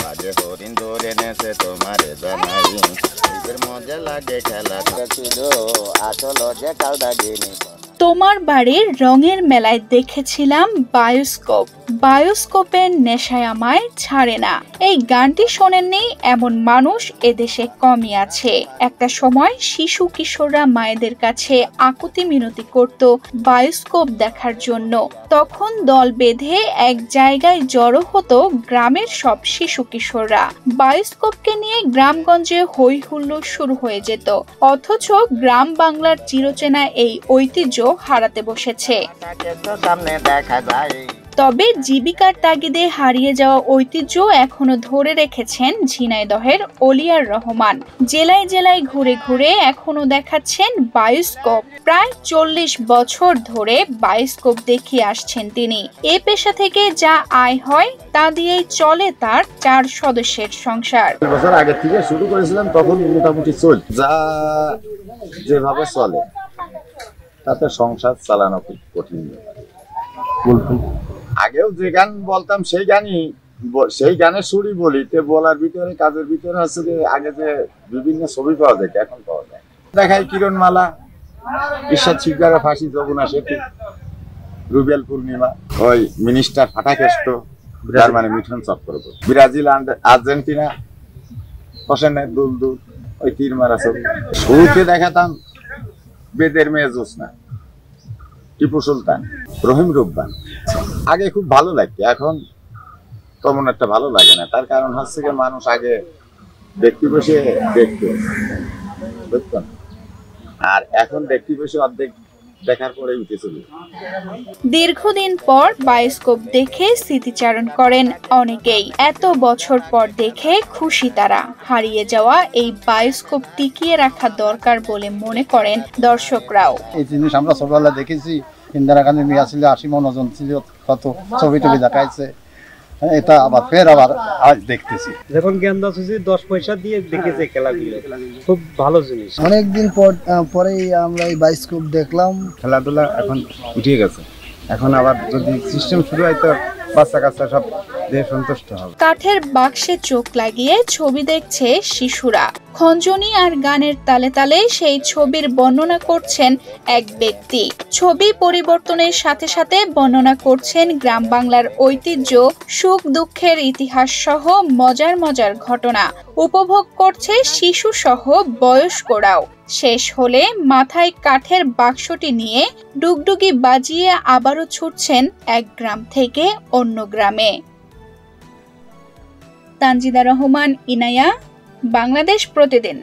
আজে হরিণ ধরে এনেছে তোমারে জানাই ঈদের মজা লাগে খেলা ছিল আসল যে কালদাগিনী। তোমার বাড়ির রঙের মেলায় দেখেছিলাম বায়োস্কোপ, বায়োস্কোপের নেশায় আমায় ছাড়ে না। এই গানটি শোনেননি এমন মানুষ এদেশে কমই আছে। একটা সময় শিশু কিশোররা মায়েদের কাছে আকুতি মিনতি করত বায়োস্কোপ দেখার জন্য। তখন দল বেঁধে এক জায়গায় জড়ো হতো গ্রামের সব শিশু কিশোররা। বায়োস্কোপকে নিয়ে গ্রামগঞ্জে হই হুল্লোড় শুরু হয়ে যেত। অথচ গ্রাম বাংলার চিরচেনা এই ঐতিহ্য হারাতে বসেছে। তবে জীবিকার তাগিদে হারিয়ে যাওয়া ঐতিহ্য এখনো ধরে রেখেছেন ঝিনাইদহের অলিয়ার রহমান। জেলায় জেলায় ঘুরে ঘুরে এখনো দেখাচ্ছেন বায়োস্কোপ। প্রায় 40 বছর ধরে বায়োস্কোপ দেখিয়ে আসছেন তিনি। এ পেশা থেকে যা আয় হয় তা দিয়েই চলে তার 4 সদস্যের সংসার। বছর আগে থেকে শুরু করেছিলাম, তখন মোটামুটি চল যা যেভাবে চলে তাতে সংসার চালানো খুব কঠিন। আগেও যে গান বলতাম সেই গানের সুরই বলি, বলার ভিতরে কাজের ভিতরে হচ্ছে যে আগে যে বিভিন্ন ছবি পাওয়া যায় এখন পাওয়া যায়। দেখাই কিরণমালা, ঈশ্বর শিবগারা, ফাঁসি, যমুনা সেতু, রুবেল পূর্ণিমা, ওই minister Fatakeshto, Germany Mithun Chakraborty, Brazil, Argentina, হোসেনের দুলদুল, ওই তীর মারা ছবি। শুরুতে দেখাতাম বেদের মেয়ে জোসনা, টিপু সুলতান, রহিম রুব্বান। আগে খুব ভালো লাগতো, এখন তেমন একটা ভালো লাগে না। তার কারণ হচ্ছে যে মানুষ আগে ব্যক্তি বসে দেখতো, বুঝতেন, আর এখন ব্যক্তি বসে অর্ধেক দেখার পরে উঠে চলে। দীর্ঘদিন পর বায়োস্কোপ দেখে স্মৃতিচারণ করেন অনেকেই। এত বছর পর দেখে খুশি তারা। হারিয়ে যাওয়া এই বায়োস্কোপ টিকিয়ে রাখা দরকার বলে মনে করেন দর্শকরাও। এই জিনিস আমরা ছোটবেলা দেখেছি, ইন্দিরা গান্ধী মেয়ে ছিল, 80 মনোজন ছিল, কত ছবি টবি দেখাইছে। এটা আবার আজ দেখতেছি। যখন জ্ঞান দাস হয়েছে 10 পয়সা দিয়ে দেখেছে খেলাগুলো, খুব ভালো জিনিস। অনেকদিন পরেই আমরা এই বায়োস্কোপ দেখলাম। খেলাধুলা এখন উঠে গেছে, এখন আবার যদি সিস্টেম শুরু হয় তো বাচ্চা কাচ্চা সব দিয়ে সন্তুষ্ট হবে। কাঠের বাক্সে চোখ লাগিয়ে ছবি দেখছে শিশুরা। খঞ্জনি আর গানের তালে তালে সেই ছবির বর্ণনা করছেন এক ব্যক্তি। ছবি পরিবর্তনের সাথে সাথে বর্ণনা করছেন গ্রাম বাংলার ঐতিহ্য, সুখ দুঃখের ইতিহাস সহ মজার মজার ঘটনা। উপভোগ করছে শিশু সহ বয়স্করাও। শেষ হলে মাথায় কাঠের বাক্সটি নিয়ে ডুগডুগি বাজিয়ে আবারও ছুটছেন এক গ্রাম থেকে অন্য গ্রামে। তানজিদা রহমান, ইনায়া, বাংলাদেশ প্রতিদিন।